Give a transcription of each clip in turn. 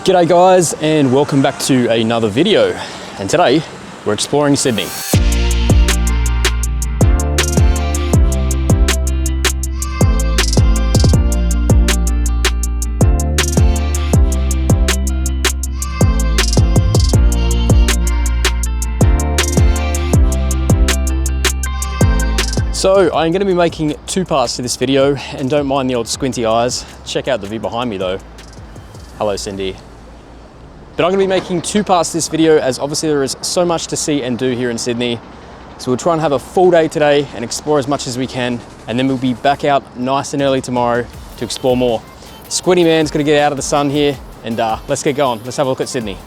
G'day guys, and welcome back to another video. And today we're exploring Sydney. So I'm going to be making two parts to this video, and don't mind the old squinty eyes. Check out the view behind me though. Hello Cindy. But I'm going to be making two parts to this video, as obviously there is so much to see and do here in Sydney. So we'll try and have a full day today and explore as much as we can, and then we'll be back out nice and early tomorrow to explore more. Squinty man's going to get out of the sun here, and let's get going. Let's have a look at Sydney.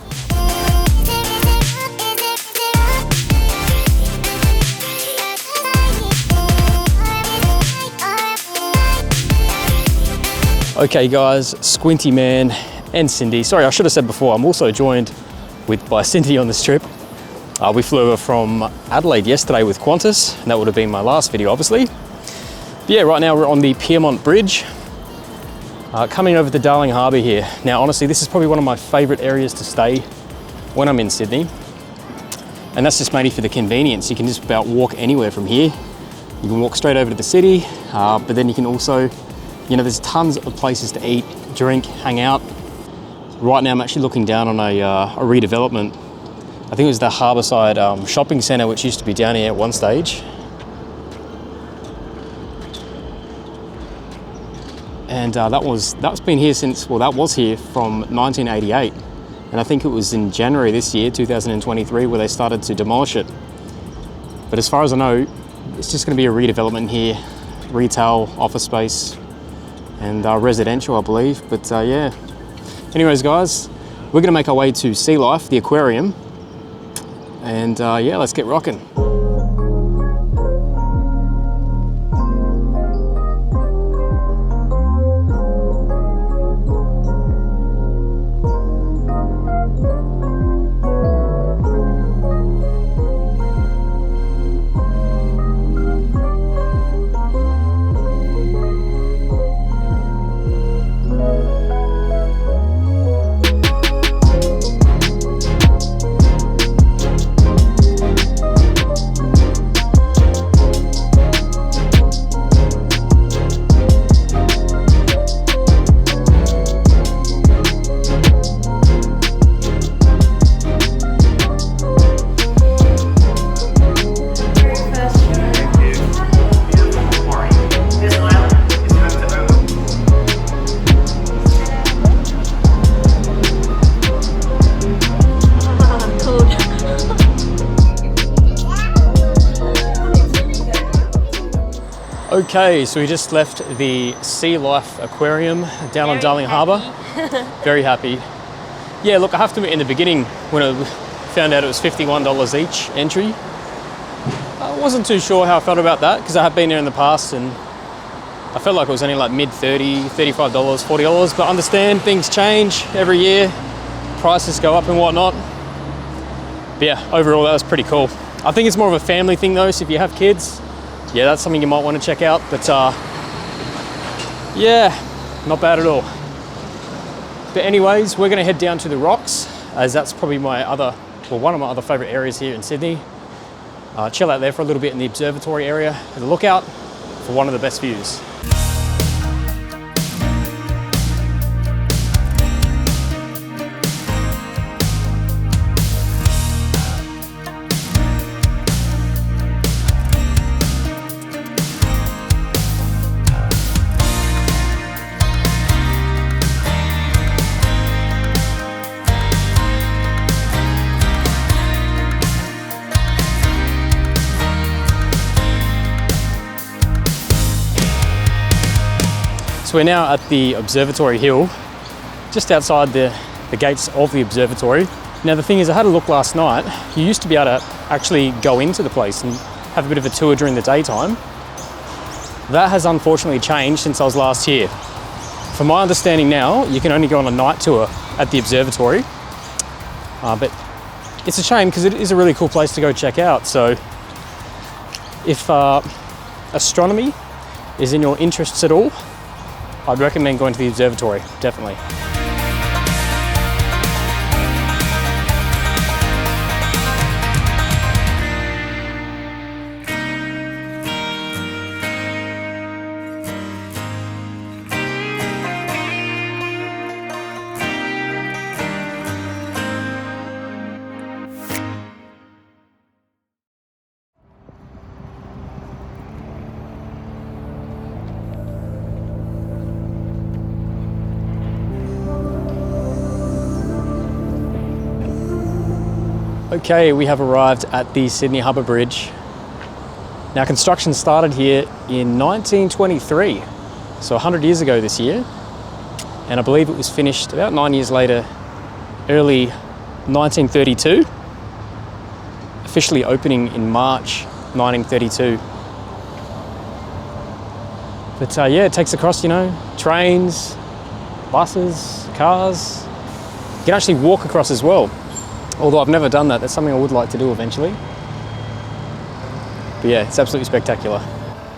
Okay guys, Squinty Man and Cindy. Sorry, I should have said before, I'm also joined by Cindy on this trip. We flew over from Adelaide yesterday with Qantas, and that would have been my last video, obviously. But yeah, right now we're on the Pont Bridge, coming over to Darling Harbour here. Now, honestly, this is probably one of my favourite areas to stay when I'm in Sydney. And that's just mainly for the convenience. You can just about walk anywhere from here. You can walk straight over to the city, but then you can also, you know, there's tons of places to eat, drink, hang out. Right now I'm actually looking down on a redevelopment. I think it was the Harbourside shopping centre, which used to be down here at one stage. And that's been here since, well, that was here from 1988. And I think it was in January this year, 2023, where they started to demolish it. But as far as I know, it's just going to be a redevelopment here, retail, office space, and residential, I believe. But yeah. Anyways guys, we're gonna make our way to Sealife, the aquarium, and yeah, let's get rocking. Okay, so we just left the Sealife Aquarium down on Darling Harbour. Very happy. Yeah, look, I have to admit, in the beginning, when I found out it was $51 each entry, I wasn't too sure how I felt about that, because I have been there in the past and I felt like it was only like mid-$30, $35, $40, but understand things change every year, prices go up and whatnot. But yeah, overall that was pretty cool. I think it's more of a family thing though, so if you have kids, yeah, that's something you might want to check out, but yeah, not bad at all. But anyways, we're going to head down to the rocks, as that's probably one of my other favourite areas here in Sydney. Chill out there for a little bit in the observatory area, have a look out for one of the best views. So we're now at the Observatory Hill, just outside the gates of the observatory. Now the thing is, I had a look last night. You used to be able to actually go into the place and have a bit of a tour during the daytime. That has unfortunately changed since I was last here. From my understanding now, you can only go on a night tour at the observatory. But it's a shame, because it is a really cool place to go check out. So if astronomy is in your interests at all, I'd recommend going to the observatory, definitely. Okay, we have arrived at the Sydney Harbour Bridge. Now, construction started here in 1923, so 100 years ago this year, and I believe it was finished about 9 years later, early 1932, officially opening in March 1932. But yeah, it takes across, you know, trains, buses, cars. You can actually walk across as well. Although I've never done that, that's something I would like to do eventually. But yeah, it's absolutely spectacular.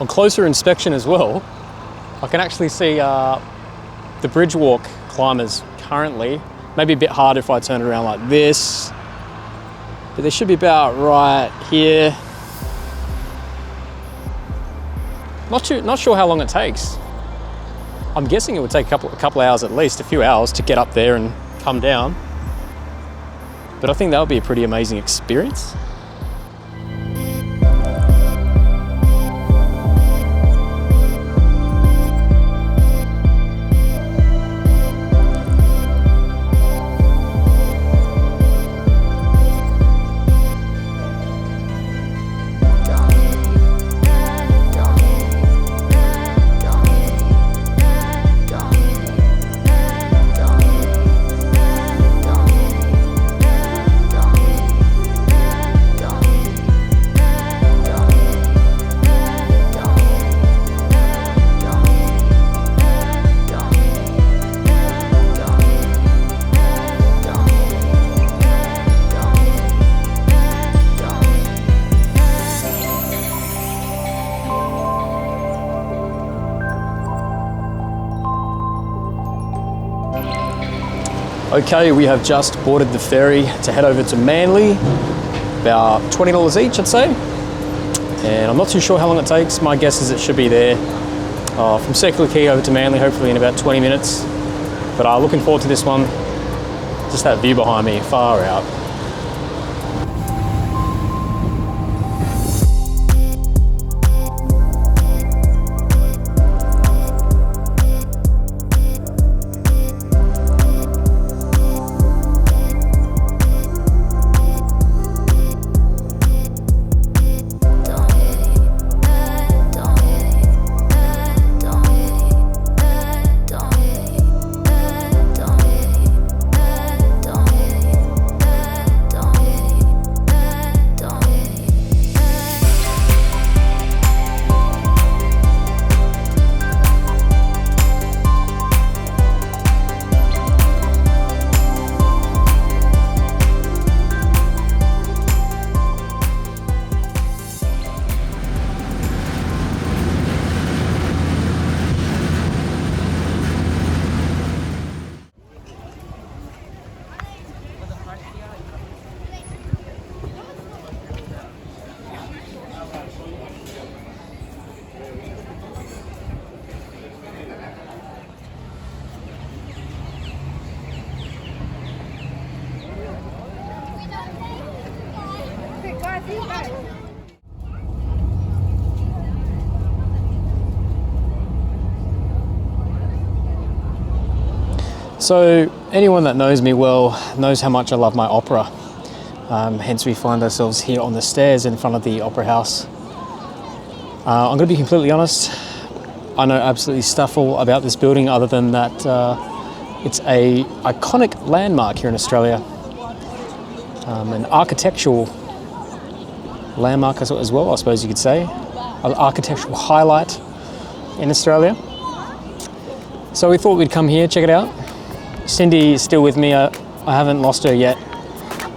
On closer inspection as well, I can actually see the bridge walk climbers currently. Maybe a bit hard if I turn it around like this, but they should be about right here. Not sure how long it takes. I'm guessing it would take a couple hours at least, a few hours to get up there and come down. But I think that would be a pretty amazing experience. Okay, we have just boarded the ferry to head over to Manly, about $20 each, I'd say. And I'm not too sure how long it takes. My guess is it should be there from Circular Quay over to Manly, hopefully in about 20 minutes. But looking forward to this one. Just that view behind me, far out. So anyone that knows me well knows how much I love my opera. Hence we find ourselves here on the stairs in front of the Opera House. I'm going to be completely honest, I know absolutely stuff all about this building other than that it's a iconic landmark here in Australia. An architectural landmark as well, I suppose you could say. An architectural highlight in Australia. So we thought we'd come here, check it out. Cindy is still with me, I haven't lost her yet.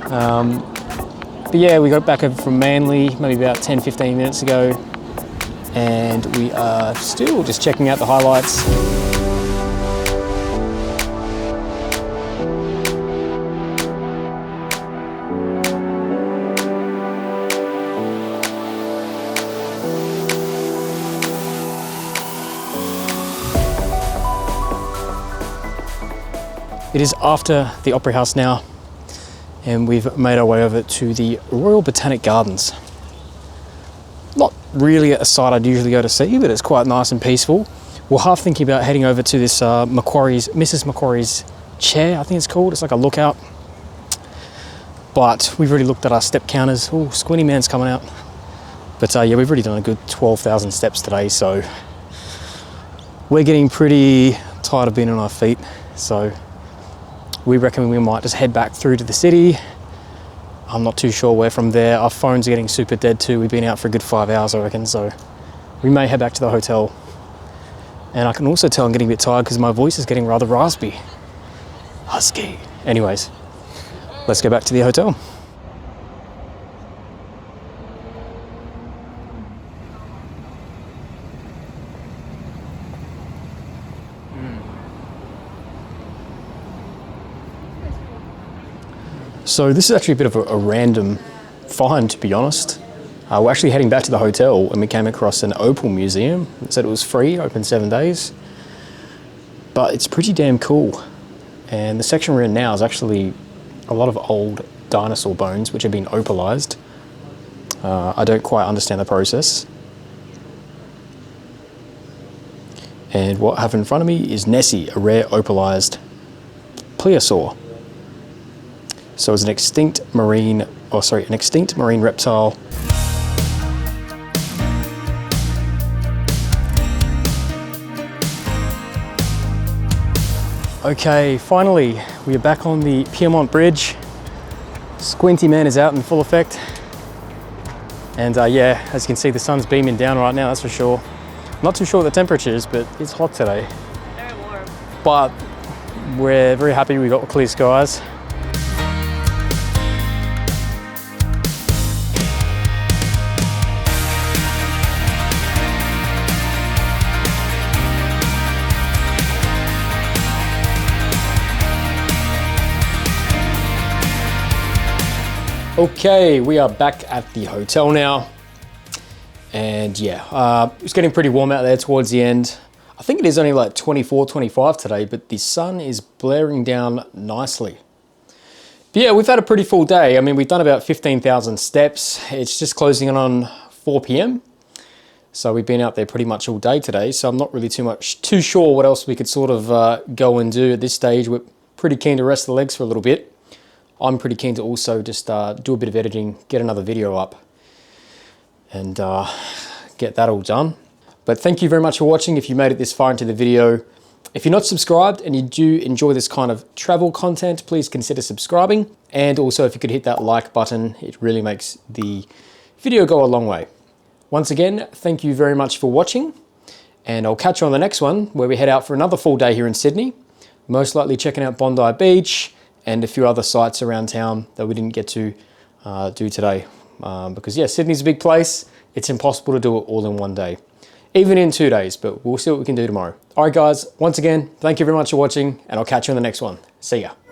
But yeah, we got back over from Manly maybe about 10-15 minutes ago, and we are still just checking out the highlights. It is after the Opera House now, and we've made our way over to the Royal Botanic Gardens. Not really a site I'd usually go to see, but it's quite nice and peaceful. We're half thinking about heading over to this Mrs. Macquarie's chair, I think it's called. It's like a lookout. But we've already looked at our step counters. Oh, Squinty Man's coming out. But yeah, we've already done a good 12,000 steps today, so we're getting pretty tired of being on our feet. So we reckon we might just head back through to the city. I'm not too sure where from there. Our phone's getting super dead too. We've been out for a good 5 hours, I reckon, so we may head back to the hotel. And I can also tell I'm getting a bit tired because my voice is getting rather raspy. Husky. Anyways, let's go back to the hotel. So this is actually a bit of a random find, to be honest. We're actually heading back to the hotel and we came across an Opal Museum. It said it was free, open 7 days. But it's pretty damn cool. And the section we're in now is actually a lot of old dinosaur bones which have been opalized. I don't quite understand the process. And what I have in front of me is Nessie, a rare opalized plesiosaur. So it's an extinct marine reptile. Okay, finally, we are back on the Pont Bridge. Squinty Man is out in full effect. And yeah, as you can see, the sun's beaming down right now, that's for sure. Not too sure what the temperature is, but it's hot today. Very warm. But we're very happy we got clear skies. Okay, we are back at the hotel now. And yeah, it's getting pretty warm out there towards the end. I think it is only like 24, 25 today, but the sun is blaring down nicely. But yeah, we've had a pretty full day. I mean, we've done about 15,000 steps. It's just closing in on 4 p.m. So we've been out there pretty much all day today. So I'm not really too sure what else we could sort of go and do at this stage. We're pretty keen to rest the legs for a little bit. I'm pretty keen to also just do a bit of editing, get another video up and get that all done. But thank you very much for watching if you made it this far into the video. If you're not subscribed and you do enjoy this kind of travel content, please consider subscribing. And also if you could hit that like button, it really makes the video go a long way. Once again, thank you very much for watching and I'll catch you on the next one where we head out for another full day here in Sydney. Most likely checking out Bondi Beach and a few other sites around town that we didn't get to do today. Because yeah, Sydney's a big place. It's impossible to do it all in one day. Even in 2 days, but we'll see what we can do tomorrow. All right guys, once again, thank you very much for watching and I'll catch you on the next one. See ya.